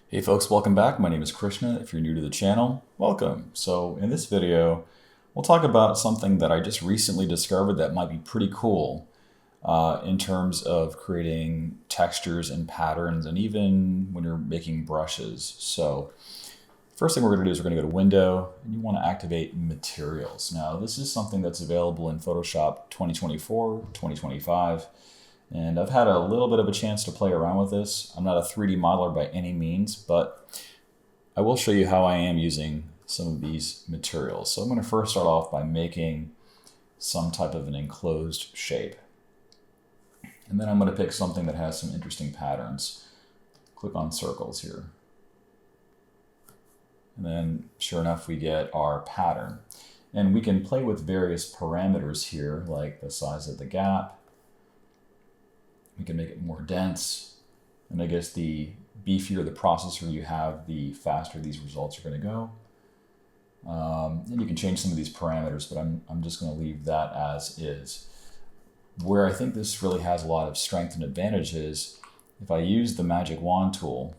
Hey folks, welcome back. My name is Krishna. If you're new to the channel, welcome. So in this video, we'll talk about something that I just recently discovered that might be pretty cool in terms of creating textures and patterns, and even when you're making brushes. So first thing we're going to do is we're going to go to Window, and you want to activate Materials. Now this is something that's available in Photoshop 2024, 2025. And I've had a little bit of a chance to play around with this. I'm not a 3D modeler by any means, but I will show you how I am using some of these materials. So I'm going to first start off by making some type of an enclosed shape. And then I'm going to pick something that has some interesting patterns. Click on circles here. And then sure enough, we get our pattern. And we can play with various parameters here, like the size of the gap. We can make it more dense, and I guess the beefier the processor you have, the faster these results are going to go. And you can change some of these parameters, but I'm just going to leave that as is. Where I think this really has a lot of strength and advantage is if I use the magic wand tool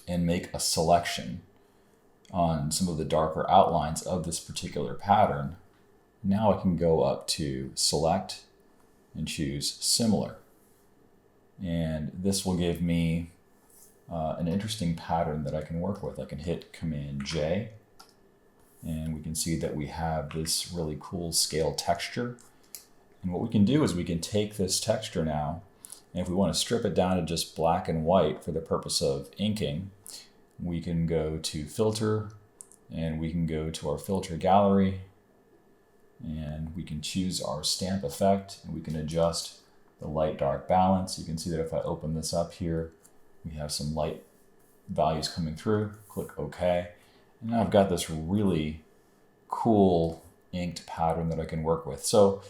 and make a selection on some of the darker outlines of this particular pattern, now I can go up to select and choose similar. And this will give me an interesting pattern that I can work with. I can hit Command J, and we can see that we have this really cool scale texture. And what we can do is we can take this texture now, and if we want to strip it down to just black and white for the purpose of inking, we can go to Filter, and we can go to our Filter Gallery, and we can choose our stamp effect, and we can adjust the light dark balance. You can see that if I open this up here, we have some light values coming through. Click OK. And now I've got this really cool inked pattern that I can work with. So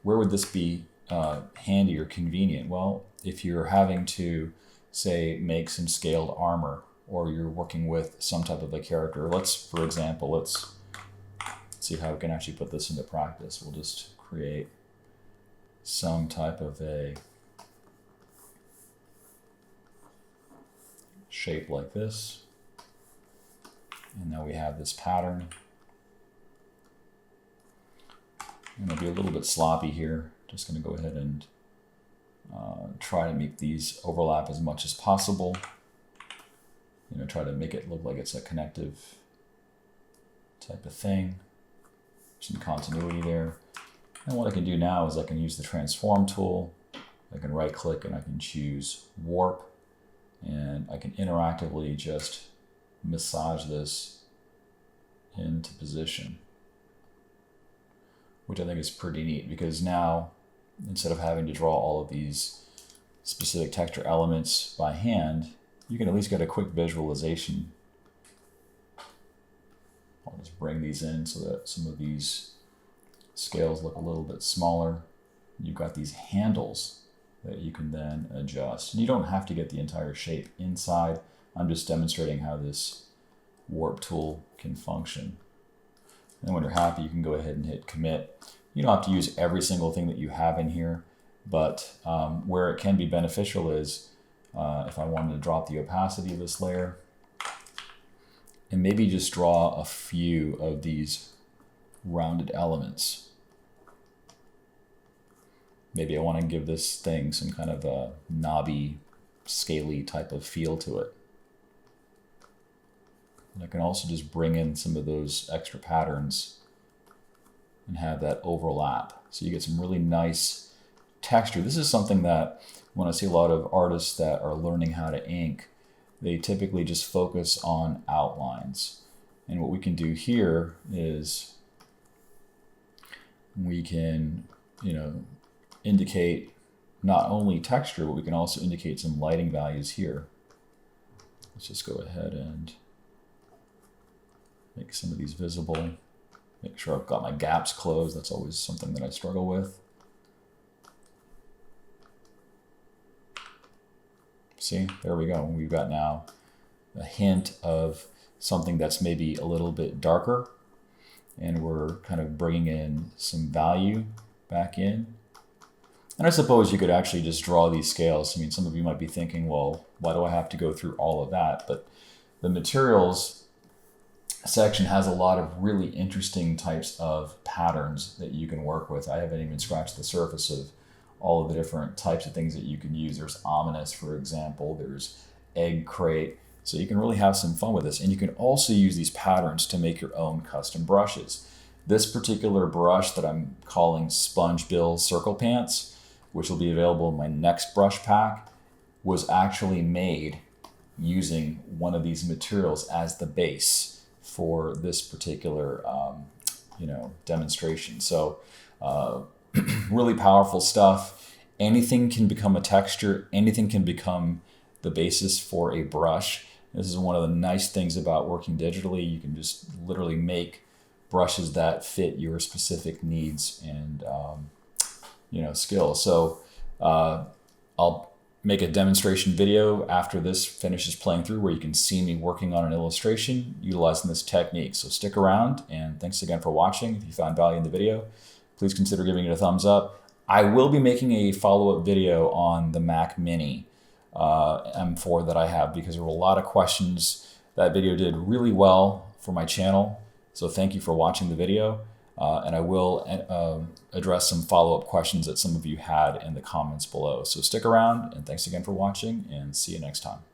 where would this be handy or convenient? Well, if you're having to, say, make some scaled armor, or you're working with some type of a character. For example, let's see how we can actually put this into practice. We'll just create some type of a shape like this. And now we have this pattern. I'm going to be a little bit sloppy here. Just going to go ahead and try to make these overlap as much as possible. Try to make it look like it's a connective type of thing. Some continuity there. And what I can do now is I can use the transform tool. I can right click and I can choose warp, and I can interactively just massage this into position, which I think is pretty neat, because now instead of having to draw all of these specific texture elements by hand, you can at least get a quick visualization. I'll just bring these in so that some of these scales look a little bit smaller. You've got these handles that you can then adjust. And you don't have to get the entire shape inside. I'm just demonstrating how this warp tool can function. And when you're happy, you can go ahead and hit commit. You don't have to use every single thing that you have in here, but where it can be beneficial is if I wanted to drop the opacity of this layer and maybe just draw a few of these rounded elements. Maybe I want to give this thing some kind of a knobby, scaly type of feel to it. And I can also just bring in some of those extra patterns and have that overlap. So you get some really nice texture. This is something that when I see a lot of artists that are learning how to ink, they typically just focus on outlines. And what we can do here is we can, indicate not only texture, but we can also indicate some lighting values here. Let's just go ahead and make some of these visible. Make sure I've got my gaps closed. That's always something that I struggle with. See, there we go. We've got now a hint of something that's maybe a little bit darker, and we're kind of bringing in some value back in. And I suppose you could actually just draw these scales. I mean, some of you might be thinking, well, why do I have to go through all of that? But the materials section has a lot of really interesting types of patterns that you can work with. I haven't even scratched the surface of all of the different types of things that you can use. There's ominous, for example. There's egg crate. So you can really have some fun with this. And you can also use these patterns to make your own custom brushes. This particular brush that I'm calling Sponge Bill Circle Pants, which will be available in my next brush pack, was actually made using one of these materials as the base for this particular demonstration. So really powerful stuff. Anything can become a texture. Anything can become the basis for a brush. This is one of the nice things about working digitally. You can just literally make brushes that fit your specific needs and skills. So I'll make a demonstration video after this finishes playing through where you can see me working on an illustration utilizing this technique. So stick around, and thanks again for watching. If you found value in the video, please consider giving it a thumbs up. I will be making a follow-up video on the Mac Mini M4 that I have, because there were a lot of questions. That video did really well for my channel, so thank you for watching the video, and I will address some follow-up questions that some of you had in the comments below. So stick around, and thanks again for watching, and see you next time.